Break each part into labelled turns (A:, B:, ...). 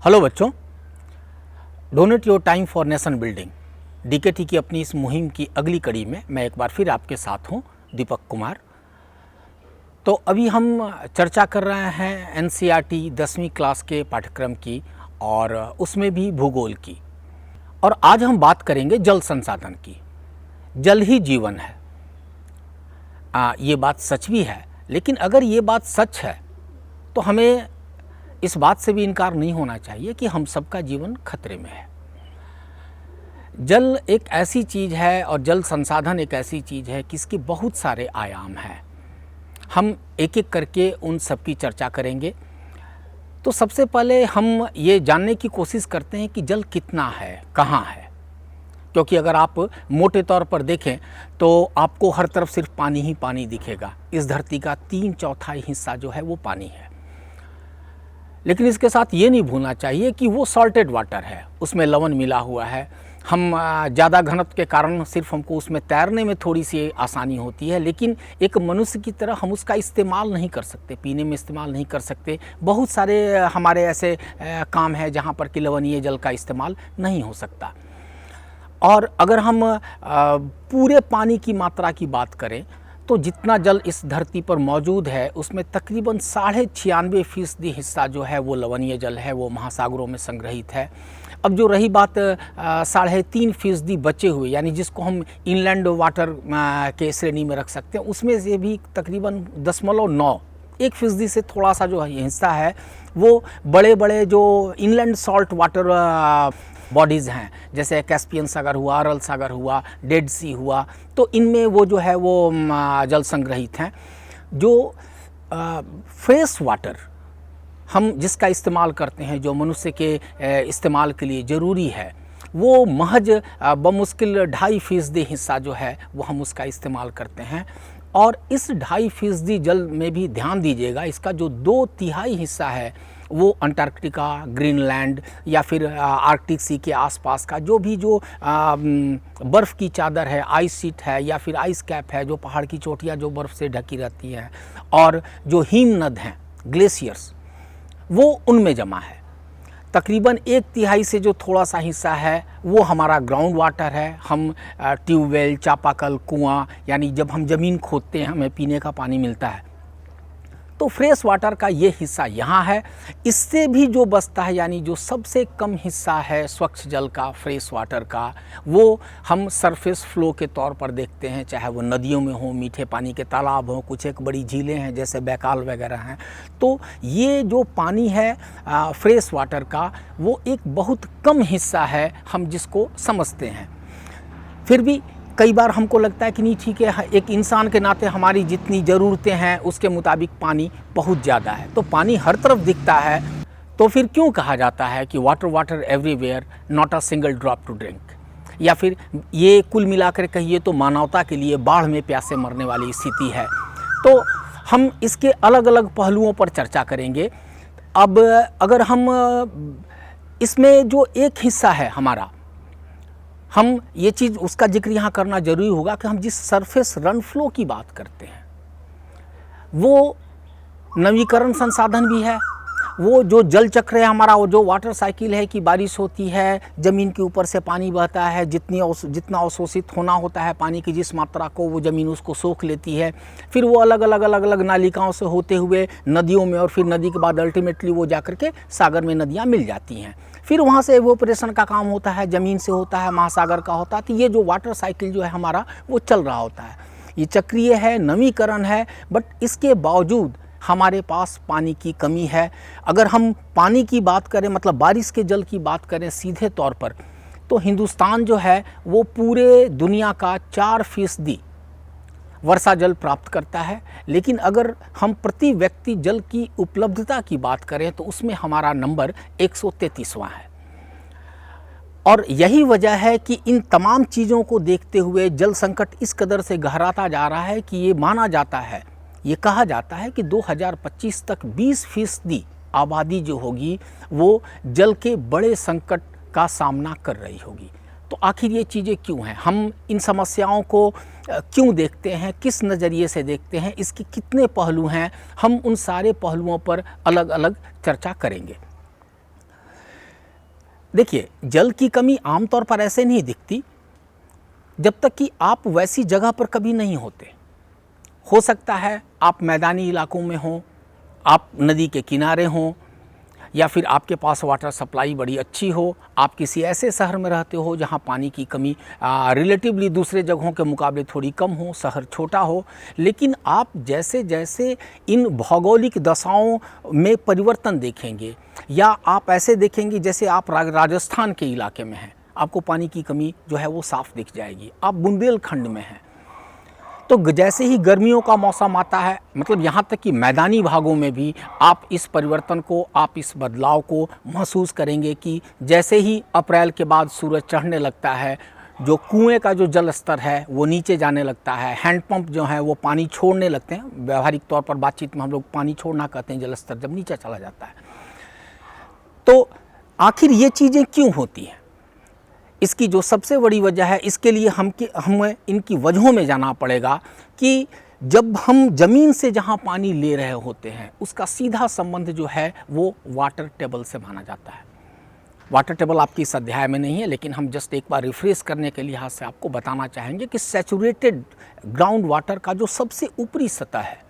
A: Hello बच्चों, donate your time for nation building DKT की अपनी इस मुहिम की अगली कड़ी में मैं एक बार फिर आपके साथ हूं, दीपक कुमार। तो अभी हम चर्चा कर रहे हैं एनसीईआरटी 10वीं क्लास के पाठ्यक्रम की और उसमें भी भूगोल की। और आज हम बात करेंगे जल संसाधन की। जल ही जीवन है। ये बात सच भी है, लेकिन अगर ये बात सच है तो हमें इस बात से भी इनकार नहीं होना चाहिए कि हम सबका जीवन खतरे में है। जल एक ऐसी चीज़ है और जल संसाधन एक ऐसी चीज़ है कि इसके बहुत सारे आयाम हैं। हम एक एक करके उन सब की चर्चा करेंगे। तो सबसे पहले हम ये जानने की कोशिश करते हैं कि जल कितना है, कहाँ है। क्योंकि अगर आप मोटे तौर पर देखें तो आपको हर तरफ सिर्फ पानी ही पानी दिखेगा। इस धरती का 3/4 हिस्सा जो है वो पानी है। लेकिन इसके साथ ये नहीं भूलना चाहिए कि वो सॉल्टेड वाटर है, उसमें लवण मिला हुआ है। हम ज़्यादा घनत्व के कारण सिर्फ हमको उसमें तैरने में थोड़ी सी आसानी होती है, लेकिन एक मनुष्य की तरह हम उसका इस्तेमाल नहीं कर सकते, पीने में इस्तेमाल नहीं कर सकते। बहुत सारे हमारे ऐसे काम हैं जहाँ पर कि लवणीय जल का इस्तेमाल नहीं हो सकता। और अगर हम पूरे पानी की मात्रा की बात करें तो जितना जल इस धरती पर मौजूद है उसमें तकरीबन 96.5% हिस्सा जो है वो लवणीय जल है, वो महासागरों में संग्रहित है। अब जो रही बात 3.5% बचे हुए, यानी जिसको हम इनलैंड वाटर के श्रेणी में रख सकते हैं, उसमें से भी तकरीबन 0.9% से थोड़ा सा जो हिस्सा है वो बड़े बड़े जो इनलैंड सॉल्ट वाटर बॉडीज़ हैं, जैसे कैस्पियन सागर हुआ, अरल सागर हुआ, डेड सी हुआ, तो इनमें वो जो है वो जल संग्रहित हैं। जो फ्रेश वाटर हम जिसका इस्तेमाल करते हैं, जो मनुष्य के इस्तेमाल के लिए ज़रूरी है, वो महज बमुश्किल 2.5% हिस्सा जो है वो हम उसका इस्तेमाल करते हैं। और इस 2.5% जल में भी ध्यान दीजिएगा, इसका जो 2/3 हिस्सा है वो अंटार्कटिका, ग्रीनलैंड या फिर आर्कटिक सी के आसपास का जो बर्फ़ की चादर है, आइस शीट है या फिर आइस कैप है, जो पहाड़ की चोटियाँ जो बर्फ़ से ढकी रहती हैं, और जो हिमनद हैं, ग्लेशियर्स, वो उनमें जमा है। तकरीबन 1/3 से जो थोड़ा सा हिस्सा है वो हमारा ग्राउंड वाटर है। हम ट्यूबवेल, चापाकल, कुआं, यानी जब हम ज़मीन खोदते हैं हमें पीने का पानी मिलता है। तो फ्रेश वाटर का ये हिस्सा यहाँ है। इससे भी जो बचता है, यानी जो सबसे कम हिस्सा है स्वच्छ जल का, फ्रेश वाटर का, वो हम सरफेस फ्लो के तौर पर देखते हैं, चाहे वो नदियों में हो, मीठे पानी के तालाब हों, कुछ एक बड़ी झीलें हैं जैसे बैकाल वगैरह हैं। तो ये जो पानी है फ्रेश वाटर का, वो एक बहुत कम हिस्सा है हम जिसको समझते हैं। फिर भी कई बार हमको लगता है कि नहीं, ठीक है, एक इंसान के नाते हमारी जितनी ज़रूरतें हैं उसके मुताबिक पानी बहुत ज़्यादा है। तो पानी हर तरफ दिखता है, तो फिर क्यों कहा जाता है कि water water everywhere, not a single drop to drink. या फिर ये कुल मिलाकर कहिए तो मानवता के लिए बाढ़ में प्यासे मरने वाली स्थिति है। तो हम इसके अलग अलग पहलुओं पर चर्चा करेंगे। अब अगर हम इसमें जो एक हिस्सा है हमारा, हम ये चीज़ उसका जिक्र यहाँ करना ज़रूरी होगा कि हम जिस सरफेस रन फ्लो की बात करते हैं वो नवीकरण संसाधन भी है। वो जो जल चक्र है हमारा, वो जो वाटर साइकिल है कि बारिश होती है, ज़मीन के ऊपर से पानी बहता है, जितना अवशोषित होना होता है पानी की जिस मात्रा को, वो ज़मीन उसको सोख लेती है। फिर वो अलग अलग नालिकाओं से होते हुए नदियों में, और फिर नदी के बाद अल्टीमेटली वो जाकर के सागर में नदियाँ मिल जाती हैं। फिर वहाँ से एवोपरेशन का काम होता है, ज़मीन से होता है, महासागर का होता है। तो ये जो वाटर साइकिल जो है हमारा वो चल रहा होता है। ये चक्रीय है, नवीकरण है, बट इसके बावजूद हमारे पास पानी की कमी है। अगर हम पानी की बात करें, मतलब बारिश के जल की बात करें सीधे तौर पर, तो हिंदुस्तान जो है वो पूरे दुनिया का 4% वर्षा जल प्राप्त करता है। लेकिन अगर हम प्रति व्यक्ति जल की उपलब्धता की बात करें तो उसमें हमारा नंबर 133वां है। और यही वजह है कि इन तमाम चीज़ों को देखते हुए जल संकट इस कदर से गहराता जा रहा है कि ये माना जाता है, ये कहा जाता है कि 2025 तक 20% आबादी जो होगी वो जल के बड़े संकट का सामना कर रही होगी। तो आखिर ये चीज़ें क्यों हैं? हम इन समस्याओं को क्यों देखते हैं, किस नज़रिए से देखते हैं, इसके कितने पहलू हैं, हम उन सारे पहलुओं पर अलग अलग चर्चा करेंगे। देखिए, जल की कमी आमतौर पर ऐसे नहीं दिखती जब तक कि आप वैसी जगह पर कभी नहीं होते। हो सकता है आप मैदानी इलाकों में हों, आप नदी के किनारे हों, या फिर आपके पास वाटर सप्लाई बड़ी अच्छी हो, आप किसी ऐसे शहर में रहते हो जहां पानी की कमी रिलेटिवली दूसरे जगहों के मुकाबले थोड़ी कम हो, शहर छोटा हो। लेकिन आप जैसे जैसे इन भौगोलिक दशाओं में परिवर्तन देखेंगे, या आप ऐसे देखेंगे जैसे आप राजस्थान के इलाके में हैं, आपको पानी की कमी जो है वो साफ दिख जाएगी। आप बुंदेलखंड में हैं तो जैसे ही गर्मियों का मौसम आता है, मतलब यहाँ तक कि मैदानी भागों में भी आप इस परिवर्तन को, आप इस बदलाव को महसूस करेंगे कि जैसे ही अप्रैल के बाद सूरज चढ़ने लगता है, जो कुएं का जो जल स्तर है वो नीचे जाने लगता है, हैंडपंप जो है वो पानी छोड़ने लगते हैं। व्यावहारिक तौर पर बातचीत में हम लोग पानी छोड़ना कहते हैं जल स्तर जब नीचे चला जाता है। तो आखिर ये चीज़ें क्यों होती हैं? इसकी जो सबसे बड़ी वजह है, इसके लिए हमें इनकी वजहों में जाना पड़ेगा कि जब हम ज़मीन से जहाँ पानी ले रहे होते हैं उसका सीधा संबंध जो है वो वाटर टेबल से माना जाता है। वाटर टेबल आपकी इस अध्याय में नहीं है, लेकिन हम जस्ट एक बार रिफ्रेश करने के लिहाज से आपको बताना चाहेंगे कि सैचुरेटेड ग्राउंड वाटर का जो सबसे ऊपरी सतह है,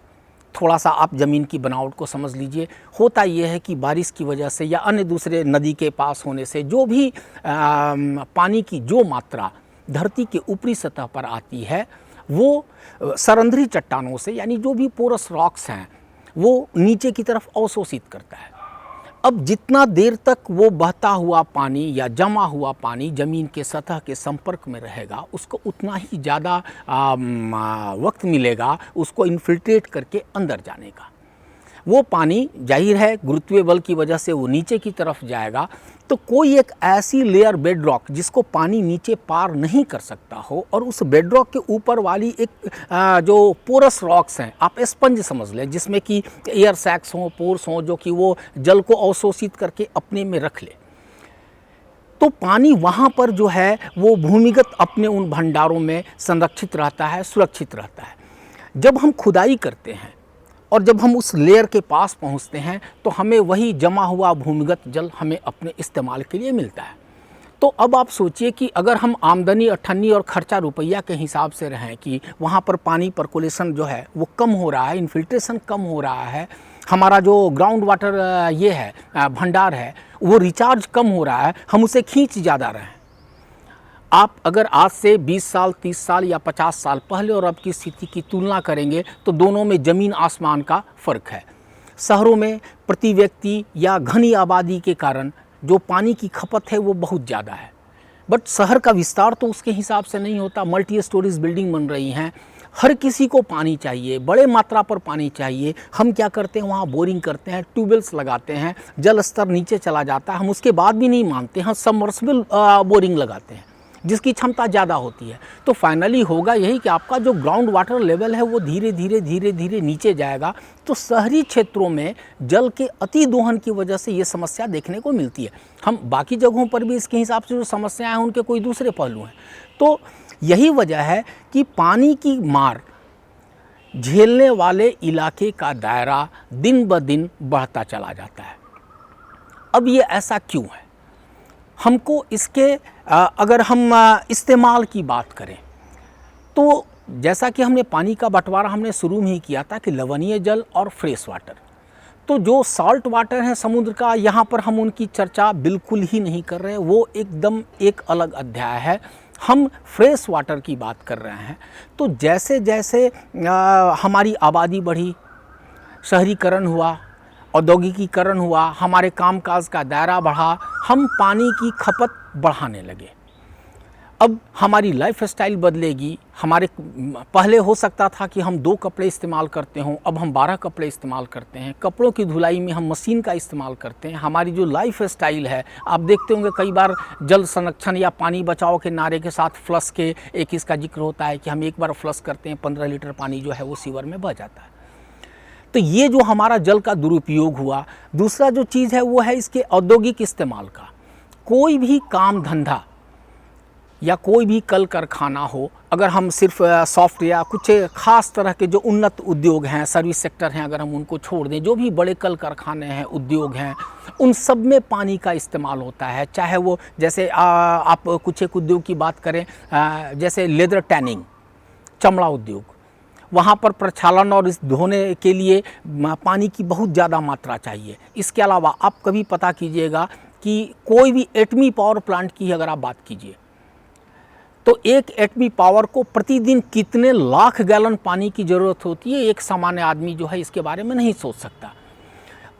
A: थोड़ा सा आप ज़मीन की बनावट को समझ लीजिए। होता यह है कि बारिश की वजह से या अन्य दूसरे नदी के पास होने से जो भी पानी की जो मात्रा धरती के ऊपरी सतह पर आती है वो सरंध्री चट्टानों से, यानी जो भी पोरस रॉक्स हैं, वो नीचे की तरफ अवशोषित करता है। अब जितना देर तक वो बहता हुआ पानी या जमा हुआ पानी ज़मीन के सतह के संपर्क में रहेगा, उसको उतना ही ज़्यादा वक्त मिलेगा उसको इन्फिल्ट्रेट करके अंदर जाने का। वो पानी जाहिर है गुरुत्वीय बल की वजह से वो नीचे की तरफ जाएगा, तो कोई एक ऐसी लेयर बेडरॉक जिसको पानी नीचे पार नहीं कर सकता हो, और उस बेडरॉक के ऊपर वाली एक जो पोरस रॉक्स हैं, आप स्पंज समझ लें, जिसमें कि एयर सैक्स हों, पोर्स हों, जो कि वो जल को अवशोषित करके अपने में रख ले, तो पानी वहाँ पर जो है वो भूमिगत अपने उन भंडारों में संरक्षित रहता है, सुरक्षित रहता है। जब हम खुदाई करते हैं और जब हम उस लेयर के पास पहुंचते हैं तो हमें वही जमा हुआ भूमिगत जल हमें अपने इस्तेमाल के लिए मिलता है। तो अब आप सोचिए कि अगर हम आमदनी, अठन्नी और खर्चा रुपया के हिसाब से रहें कि वहाँ पर पानी पर्कुलेशन जो है वो कम हो रहा है, इन्फिल्ट्रेशन कम हो रहा है, हमारा जो ग्राउंड वाटर ये है भंडार है वो रिचार्ज कम हो रहा है, हम उसे खींच ज़्यादा रहे हैं। आप अगर आज से 20 साल, 30 साल या 50 साल पहले और अब की स्थिति की तुलना करेंगे तो दोनों में ज़मीन आसमान का फ़र्क है। शहरों में प्रति व्यक्ति या घनी आबादी के कारण जो पानी की खपत है वो बहुत ज़्यादा है, बट शहर का विस्तार तो उसके हिसाब से नहीं होता। मल्टी स्टोरीज बिल्डिंग बन रही हैं, हर किसी को पानी चाहिए, बड़े मात्रा पर पानी चाहिए। हम क्या करते हैं, वहाँ बोरिंग करते हैं, ट्यूबवेल्स लगाते हैं, जल स्तर नीचे चला जाता है, हम उसके बाद भी नहीं मानते हैं, सबमर्सिबल बोरिंग लगाते हैं जिसकी क्षमता ज़्यादा होती है। तो फाइनली होगा यही कि आपका जो ग्राउंड वाटर लेवल है वो धीरे धीरे नीचे जाएगा। तो शहरी क्षेत्रों में जल के अति दोहन की वजह से ये समस्या देखने को मिलती है। हम बाकी जगहों पर भी इसके हिसाब से जो समस्याएं हैं उनके कोई दूसरे पहलू हैं। तो यही वजह है कि पानी की मार झेलने वाले इलाके का दायरा दिन ब दिन बढ़ता चला जाता है। अब ये ऐसा क्यों है? हमको इसके अगर हम इस्तेमाल की बात करें तो जैसा कि हमने पानी का बंटवारा हमने शुरू में ही किया था कि लवणीय जल और फ्रेश वाटर, तो जो सॉल्ट वाटर है समुद्र का, यहाँ पर हम उनकी चर्चा बिल्कुल ही नहीं कर रहे हैं, वो एकदम एक अलग अध्याय है। हम फ्रेश वाटर की बात कर रहे हैं। तो जैसे जैसे हमारी आबादी बढ़ी, शहरीकरण हुआ, औद्योगिकीकरण हुआ, हमारे कामकाज का दायरा बढ़ा, हम पानी की खपत बढ़ाने लगे। अब हमारी लाइफ स्टाइल बदलेगी। हमारे पहले हो सकता था कि हम 2 कपड़े इस्तेमाल करते हों, अब हम 12 कपड़े इस्तेमाल करते हैं। कपड़ों की धुलाई में हम मशीन का इस्तेमाल करते हैं। हमारी जो लाइफ स्टाइल है, आप देखते होंगे कई बार जल संरक्षण या पानी बचाओ के नारे के साथ फ्लश के एक इसका जिक्र होता है कि हम एक बार फ्लश करते हैं 15 लीटर पानी जो है वो सीवर में बह जाता है। तो ये जो हमारा जल का दुरुपयोग हुआ। दूसरा जो चीज़ है वो है इसके औद्योगिक इस्तेमाल का। कोई भी काम धंधा या कोई भी कल कारखाना हो, अगर हम सिर्फ सॉफ्ट या कुछ ख़ास तरह के जो उन्नत उद्योग हैं, सर्विस सेक्टर हैं, अगर हम उनको छोड़ दें, जो भी बड़े कल कारखाने हैं, उद्योग हैं, उन सब में पानी का इस्तेमाल होता है। चाहे वो जैसे आप कुछ एक उद्योग की बात करें, जैसे लेदर टैनिंग, चमड़ा उद्योग, वहाँ पर प्रक्षालन और इस धोने के लिए पानी की बहुत ज़्यादा मात्रा चाहिए। इसके अलावा आप कभी पता कीजिएगा कि कोई भी एटमी पावर प्लांट की अगर आप बात कीजिए, तो एक एटमी पावर को प्रतिदिन कितने लाख गैलन पानी की ज़रूरत होती है, एक सामान्य आदमी जो है इसके बारे में नहीं सोच सकता।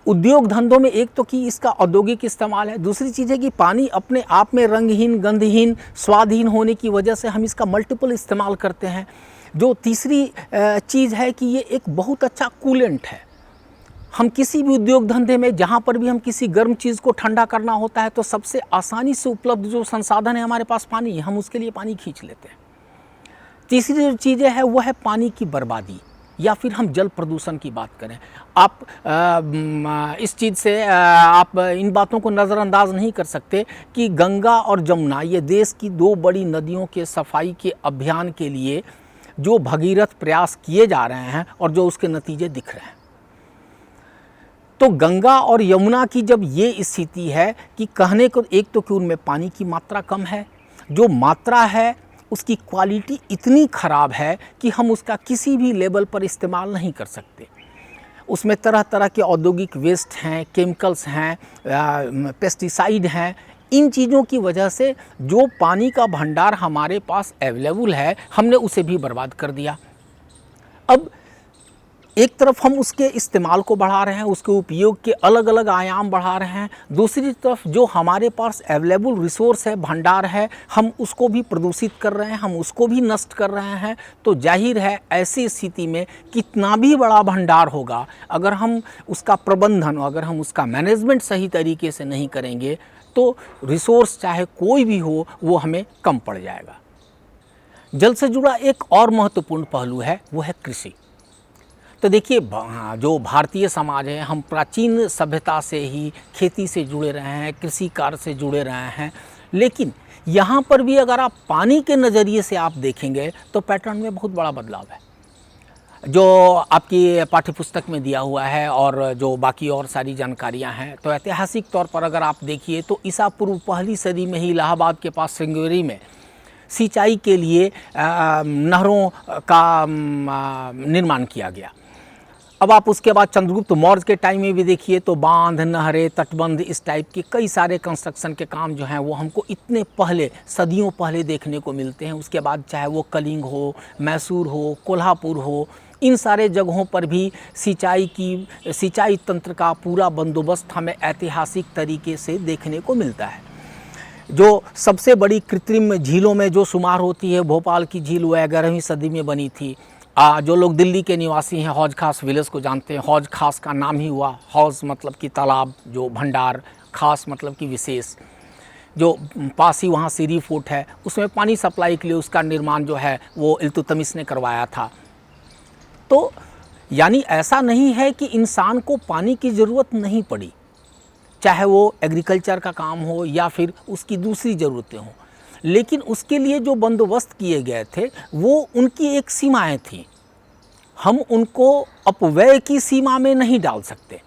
A: उद्योग धंधों में एक तो कि इसका औद्योगिक इस्तेमाल है, दूसरी चीज़ है कि पानी अपने आप में रंगहीन, गंधहीन, स्वादहीन होने की वजह से हम इसका मल्टीपल इस्तेमाल करते हैं। जो तीसरी चीज़ है कि ये एक बहुत अच्छा कूलेंट है। हम किसी भी उद्योग धंधे में जहाँ पर भी हम किसी गर्म चीज़ को ठंडा करना होता है तो सबसे आसानी से उपलब्ध जो संसाधन है हमारे पास पानी है, हम उसके लिए पानी खींच लेते हैं। तीसरी जो चीज़ें है वो है पानी की बर्बादी, या फिर हम जल प्रदूषण की बात करें। आप इस चीज़ से आप इन बातों को नज़रअंदाज नहीं कर सकते कि गंगा और जमुना, ये देश की दो बड़ी नदियों के सफाई के अभियान के लिए जो भगीरथ प्रयास किए जा रहे हैं और जो उसके नतीजे दिख रहे हैं। तो गंगा और यमुना की जब ये स्थिति है कि कहने को एक तो कि उनमें पानी की मात्रा कम है, जो मात्रा है उसकी क्वालिटी इतनी ख़राब है कि हम उसका किसी भी लेवल पर इस्तेमाल नहीं कर सकते। उसमें तरह तरह के औद्योगिक वेस्ट हैं, केमिकल्स हैं, पेस्टिसाइड हैं। इन चीज़ों की वजह से जो पानी का भंडार हमारे पास अवेलेबल है, हमने उसे भी बर्बाद कर दिया। अब एक तरफ हम उसके इस्तेमाल को बढ़ा रहे हैं, उसके उपयोग के अलग अलग आयाम बढ़ा रहे हैं, दूसरी तरफ जो हमारे पास अवेलेबल रिसोर्स है, भंडार है, हम उसको भी प्रदूषित कर रहे हैं, हम उसको भी नष्ट कर रहे हैं। तो जाहिर है ऐसी स्थिति में कितना भी बड़ा भंडार होगा, अगर हम उसका प्रबंधन, अगर हम उसका मैनेजमेंट सही तरीके से नहीं करेंगे तो रिसोर्स चाहे कोई भी हो वो हमें कम पड़ जाएगा। जल से जुड़ा एक और महत्वपूर्ण पहलू है, वो है कृषि। तो देखिए, जो भारतीय समाज है, हम प्राचीन सभ्यता से ही खेती से जुड़े रहे हैं, कृषि कार्य से जुड़े रहे हैं, लेकिन यहाँ पर भी अगर आप पानी के नज़रिए से आप देखेंगे तो पैटर्न में बहुत बड़ा बदलाव है। जो आपकी पाठ्यपुस्तक में दिया हुआ है और जो बाकी और सारी जानकारियाँ हैं, तो ऐतिहासिक तौर पर अगर आप देखिए तो ईसा पूर्व पहली सदी में ही इलाहाबाद के पास श्रृंगेरी में सिंचाई के लिए नहरों का निर्माण किया गया। अब आप उसके बाद चंद्रगुप्त मौर्य के टाइम में भी देखिए तो बांध, नहरें, तटबंध, इस टाइप के कई सारे कंस्ट्रक्शन के काम जो हैं वो हमको इतने पहले, सदियों पहले देखने को मिलते हैं। उसके बाद चाहे वो कलिंग हो, मैसूर हो, कोल्हापुर हो, इन सारे जगहों पर भी सिंचाई तंत्र का पूरा बंदोबस्त हमें ऐतिहासिक तरीके से देखने को मिलता है। जो सबसे बड़ी कृत्रिम झीलों में जो शुमार होती है, भोपाल की झील, वह 11वीं सदी में बनी थी। जो लोग दिल्ली के निवासी हैं हौज खास विलेज को जानते हैं। हौज खास का नाम ही हुआ, हौज मतलब कि तालाब, जो भंडार, खास मतलब कि विशेष। जो पास ही वहाँ सीरी फोर्ट है, उसमें पानी सप्लाई के लिए उसका निर्माण जो है वो इल्तुतमिश ने करवाया था। तो यानी ऐसा नहीं है कि इंसान को पानी की ज़रूरत नहीं पड़ी, चाहे वो एग्रीकल्चर का काम हो या फिर उसकी दूसरी ज़रूरतें हों, लेकिन उसके लिए जो बंदोबस्त किए गए थे वो उनकी एक सीमाएं थीं। हम उनको अपव्यय की सीमा में नहीं डाल सकते।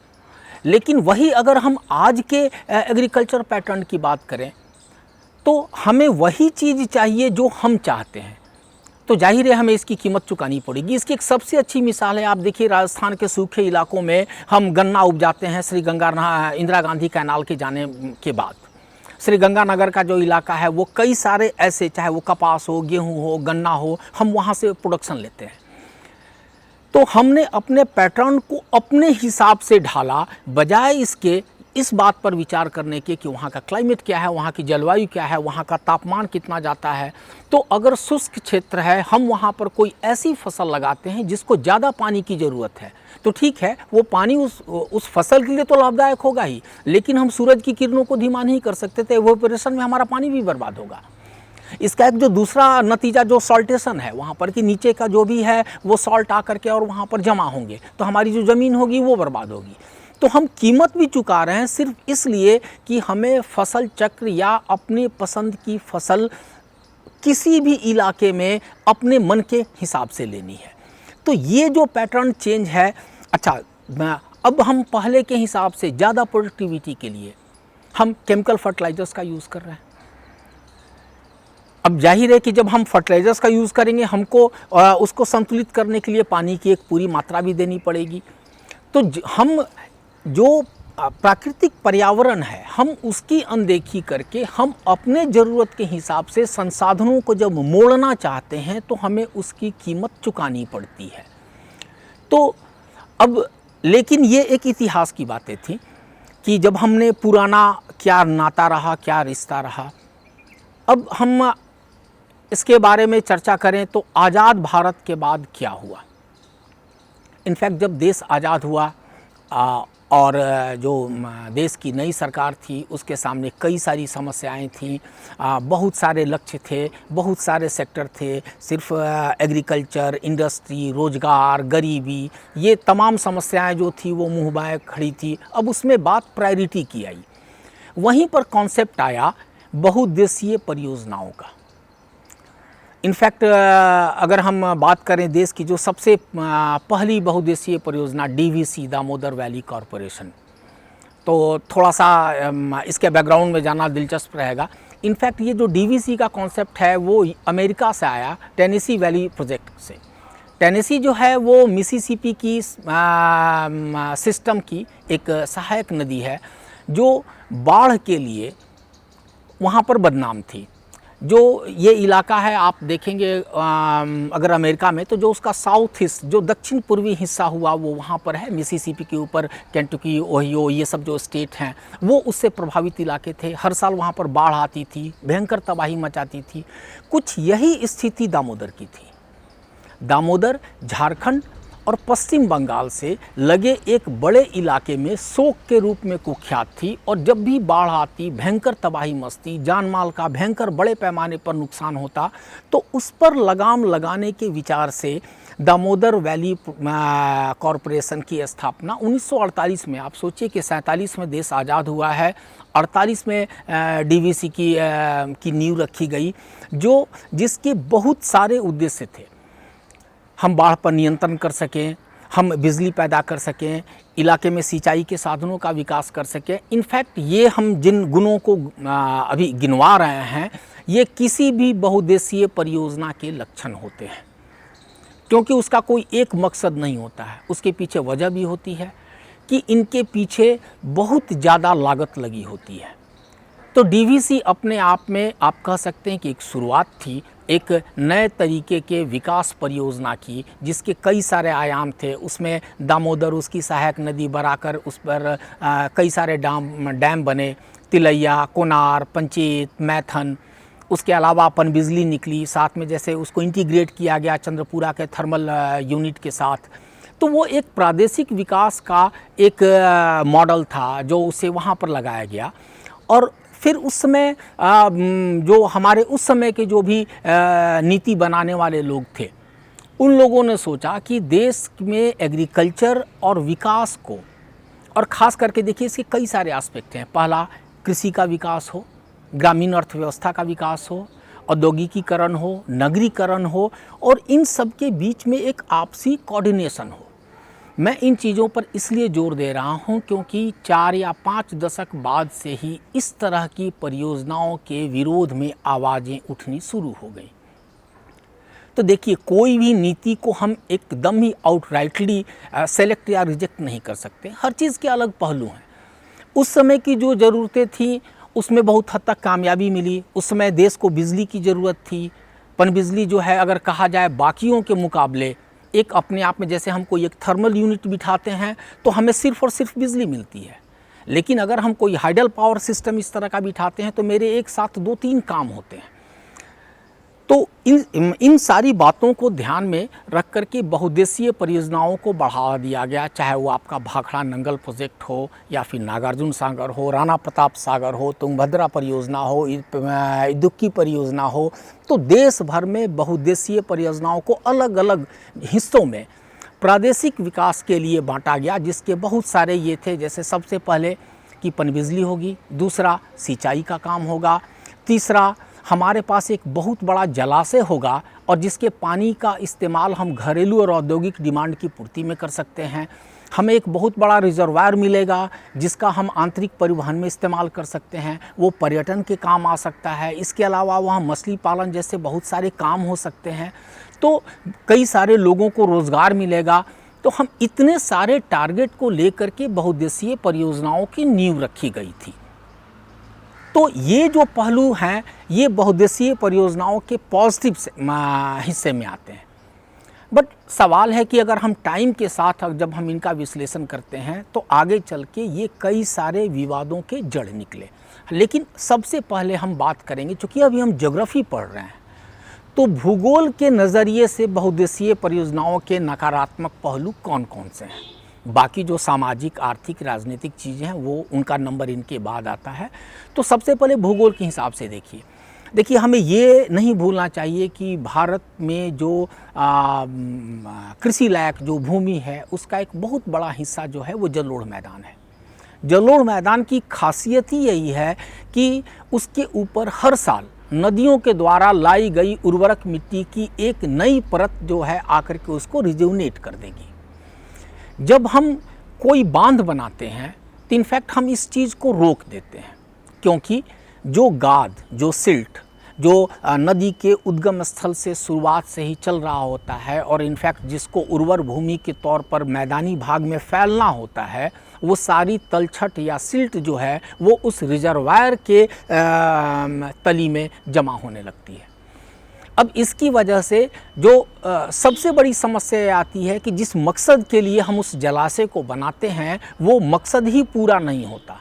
A: लेकिन वही अगर हम आज के एग्रीकल्चर पैटर्न की बात करें तो हमें वही चीज़ चाहिए जो हम चाहते हैं, तो जाहिर है हमें इसकी कीमत चुकानी पड़ेगी। इसकी एक सबसे अच्छी मिसाल है, आप देखिए राजस्थान के सूखे इलाकों में हम गन्ना उपजाते हैं। श्री गंगा इंदिरा गांधी कैनाल के जाने के बाद श्री गंगानगर का जो इलाका है वो कई सारे ऐसे, चाहे वो कपास हो, गेहूं हो, गन्ना हो, हम वहाँ से प्रोडक्शन लेते हैं। तो हमने अपने पैटर्न को अपने हिसाब से ढाला, बजाय इसके इस बात पर विचार करने के कि वहाँ का क्लाइमेट क्या है, वहाँ की जलवायु क्या है, वहाँ का तापमान कितना जाता है। तो अगर शुष्क क्षेत्र है, हम वहाँ पर कोई ऐसी फसल लगाते हैं जिसको ज़्यादा पानी की ज़रूरत है, तो ठीक है, वो पानी उस फसल के लिए तो लाभदायक होगा ही, लेकिन हम सूरज की किरणों को धीमा नहीं कर सकते थे, इवेपोरेशन में हमारा पानी भी बर्बाद होगा। इसका एक जो दूसरा नतीजा जो सॉल्टेशन है, वहाँ पर कि नीचे का जो भी है वो सॉल्ट आकर के और वहाँ पर जमा होंगे, तो हमारी जो ज़मीन होगी वो बर्बाद होगी। तो हम कीमत भी चुका रहे हैं सिर्फ इसलिए कि हमें फसल चक्र या अपनी पसंद की फसल किसी भी इलाके में अपने मन के हिसाब से लेनी है। तो ये जो पैटर्न चेंज है, अच्छा अब हम पहले के हिसाब से ज़्यादा प्रोडक्टिविटी के लिए हम केमिकल फर्टिलाइजर्स का यूज़ कर रहे हैं। अब जाहिर है कि जब हम फर्टिलाइजर्स का यूज़ करेंगे, हमको उसको संतुलित करने के लिए पानी की एक पूरी मात्रा भी देनी पड़ेगी। तो हम जो प्राकृतिक पर्यावरण है, हम उसकी अनदेखी करके हम अपने ज़रूरत के हिसाब से संसाधनों को जब मोड़ना चाहते हैं तो हमें उसकी कीमत चुकानी पड़ती है। तो अब लेकिन ये एक इतिहास की बातें थी कि जब हमने पुराना क्या नाता रहा, क्या रिश्ता रहा। अब हम इसके बारे में चर्चा करें तो आज़ाद भारत के बाद क्या हुआ। इनफैक्ट जब देश आज़ाद हुआ और जो देश की नई सरकार थी उसके सामने कई सारी समस्याएं थीं, बहुत सारे लक्ष्य थे, बहुत सारे सेक्टर थे, सिर्फ एग्रीकल्चर, इंडस्ट्री, रोज़गार, गरीबी, ये तमाम समस्याएं जो थी वो मुँह बाएं खड़ी थी। अब उसमें बात प्रायोरिटी की आई। वहीं पर कॉन्सेप्ट आया बहुउद्देशीय परियोजनाओं का। इनफैक्ट अगर हम बात करें देश की जो सबसे पहली बहुउद्देशीय परियोजना DVC, दामोदर वैली कॉरपोरेशन, तो थोड़ा सा इसके बैकग्राउंड में जाना दिलचस्प रहेगा। इनफैक्ट ये जो DVC का कॉन्सेप्ट है वो अमेरिका से आया, टेनेसी वैली प्रोजेक्ट से। टेनेसी जो है वो मिसिसिपी की सिस्टम की एक सहायक नदी है जो बाढ़ के लिए वहाँ पर बदनाम थी। जो ये इलाका है आप देखेंगे अगर अमेरिका में, तो जो उसका साउथ हिस्सा, जो दक्षिण पूर्वी हिस्सा हुआ वो वहाँ पर है, मिसिसिपी के ऊपर केंटुकी, ओहियो, ये सब जो स्टेट हैं वो उससे प्रभावित इलाके थे। हर साल वहाँ पर बाढ़ आती थी, भयंकर तबाही मचाती थी। कुछ यही स्थिति दामोदर की थी। दामोदर झारखंड और पश्चिम बंगाल से लगे एक बड़े इलाके में शोक के रूप में कुख्यात थी, और जब भी बाढ़ आती भयंकर तबाही मचती, जान माल का भयंकर बड़े पैमाने पर नुकसान होता, तो उस पर लगाम लगाने के विचार से दामोदर वैली कॉरपोरेशन की स्थापना 1948 में, आप सोचिए कि 47 में देश आज़ाद हुआ है, 48 में DVC की नींव रखी गई, जिसके बहुत सारे उद्देश्य थे। हम बाढ़ पर नियंत्रण कर सकें, हम बिजली पैदा कर सकें, इलाके में सिंचाई के साधनों का विकास कर सकें। इनफैक्ट ये हम जिन गुणों को अभी गिनवा रहे हैं, ये किसी भी बहुउद्देशीय परियोजना के लक्षण होते हैं, क्योंकि उसका कोई एक मकसद नहीं होता है। उसके पीछे वजह भी होती है कि इनके पीछे बहुत ज़्यादा लागत लगी होती है। तो DVC अपने आप में आप कह सकते हैं कि एक शुरुआत थी एक नए तरीके के विकास परियोजना की, जिसके कई सारे आयाम थे। उसमें दामोदर, उसकी सहायक नदी बनाकर उस पर कई सारे डैम बने, तिलैया, कोनार, पंचेत, मैथन। उसके अलावा पनबिजली निकली, साथ में जैसे उसको इंटीग्रेट किया गया चंद्रपुरा के थर्मल यूनिट के साथ। तो वो एक प्रादेशिक विकास का एक मॉडल था जो उसे वहाँ पर लगाया गया। और फिर उस समय जो हमारे उस समय के जो भी नीति बनाने वाले लोग थे, उन लोगों ने सोचा कि देश में एग्रीकल्चर और विकास को, और ख़ास करके देखिए इसके कई सारे एस्पेक्ट हैं। पहला, कृषि का विकास हो, ग्रामीण अर्थव्यवस्था का विकास हो, औद्योगिकीकरण हो, नगरीकरण हो, और इन सब के बीच में एक आपसी कोऑर्डिनेशन हो। मैं इन चीज़ों पर इसलिए जोर दे रहा हूं क्योंकि 4 या 5 दशक बाद से ही इस तरह की परियोजनाओं के विरोध में आवाज़ें उठनी शुरू हो गई। तो देखिए, कोई भी नीति को हम एकदम ही आउटराइटली सेलेक्ट या रिजेक्ट नहीं कर सकते। हर चीज़ के अलग पहलू हैं। उस समय की जो ज़रूरतें थी उसमें बहुत हद तक कामयाबी मिली। उस समय देश को बिजली की ज़रूरत थी। पनबिजली जो है, अगर कहा जाए बाकियों के मुकाबले, एक अपने आप में, जैसे हम कोई एक थर्मल यूनिट बिठाते हैं तो हमें सिर्फ और सिर्फ बिजली मिलती है, लेकिन अगर हम कोई हाइडल पावर सिस्टम इस तरह का बिठाते हैं तो मेरे एक साथ 2-3 काम होते हैं। तो इन सारी बातों को ध्यान में रख कर के बहुउद्देशीय परियोजनाओं को बढ़ावा दिया गया, चाहे वो आपका भाखड़ा नंगल प्रोजेक्ट हो, या फिर नागार्जुन सागर हो, राणा प्रताप सागर हो, तुंगभद्रा परियोजना हो, इदुक्की परियोजना हो। तो देश भर में बहुउद्देशीय परियोजनाओं को अलग अलग हिस्सों में प्रादेशिक विकास के लिए बांटा गया, जिसके बहुत सारे ये थे, जैसे सबसे पहले कि पनबिजली होगी, दूसरा सिंचाई का काम होगा, तीसरा हमारे पास एक बहुत बड़ा जलाशय होगा और जिसके पानी का इस्तेमाल हम घरेलू और औद्योगिक डिमांड की पूर्ति में कर सकते हैं। हमें एक बहुत बड़ा रिजर्वायर मिलेगा जिसका हम आंतरिक परिवहन में इस्तेमाल कर सकते हैं, वो पर्यटन के काम आ सकता है। इसके अलावा वहाँ मछली पालन जैसे बहुत सारे काम हो सकते हैं, तो कई सारे लोगों को रोज़गार मिलेगा। तो हम इतने सारे टारगेट को लेकर के बहुउद्देशीय परियोजनाओं की नींव रखी गई थी। तो ये जो पहलू हैं ये बहुउद्देशीय परियोजनाओं के पॉजिटिव हिस्से में आते हैं। बट सवाल है कि अगर हम टाइम के साथ जब हम इनका विश्लेषण करते हैं तो आगे चल के ये कई सारे विवादों के जड़ निकले। लेकिन सबसे पहले हम बात करेंगे, चूँकि अभी हम ज्योग्राफी पढ़ रहे हैं, तो भूगोल के नज़रिए से बहुउद्देशीय परियोजनाओं के नकारात्मक पहलू कौन कौन से हैं। बाकी जो सामाजिक, आर्थिक, राजनीतिक चीज़ें हैं वो उनका नंबर इनके बाद आता है। तो सबसे पहले भूगोल के हिसाब से देखिए हमें ये नहीं भूलना चाहिए कि भारत में जो कृषि लायक जो भूमि है उसका एक बहुत बड़ा हिस्सा जो है वो जलोढ़ मैदान है। जलोढ़ मैदान की खासियत ही यही है कि उसके ऊपर हर साल नदियों के द्वारा लाई गई उर्वरक मिट्टी की एक नई परत जो है आकर के उसको रिज्यूनेट कर देगी। जब हम कोई बांध बनाते हैं तो इनफैक्ट हम इस चीज़ को रोक देते हैं, क्योंकि जो गाद, जो सिल्ट, जो नदी के उद्गम स्थल से शुरुआत से ही चल रहा होता है और इनफैक्ट जिसको उर्वर भूमि के तौर पर मैदानी भाग में फैलना होता है, वो सारी तलछट या सिल्ट जो है वो उस रिजर्वायर के तली में जमा होने लगती है। अब इसकी वजह से जो सबसे बड़ी समस्या आती है कि जिस मकसद के लिए हम उस जलाशय को बनाते हैं वो मकसद ही पूरा नहीं होता,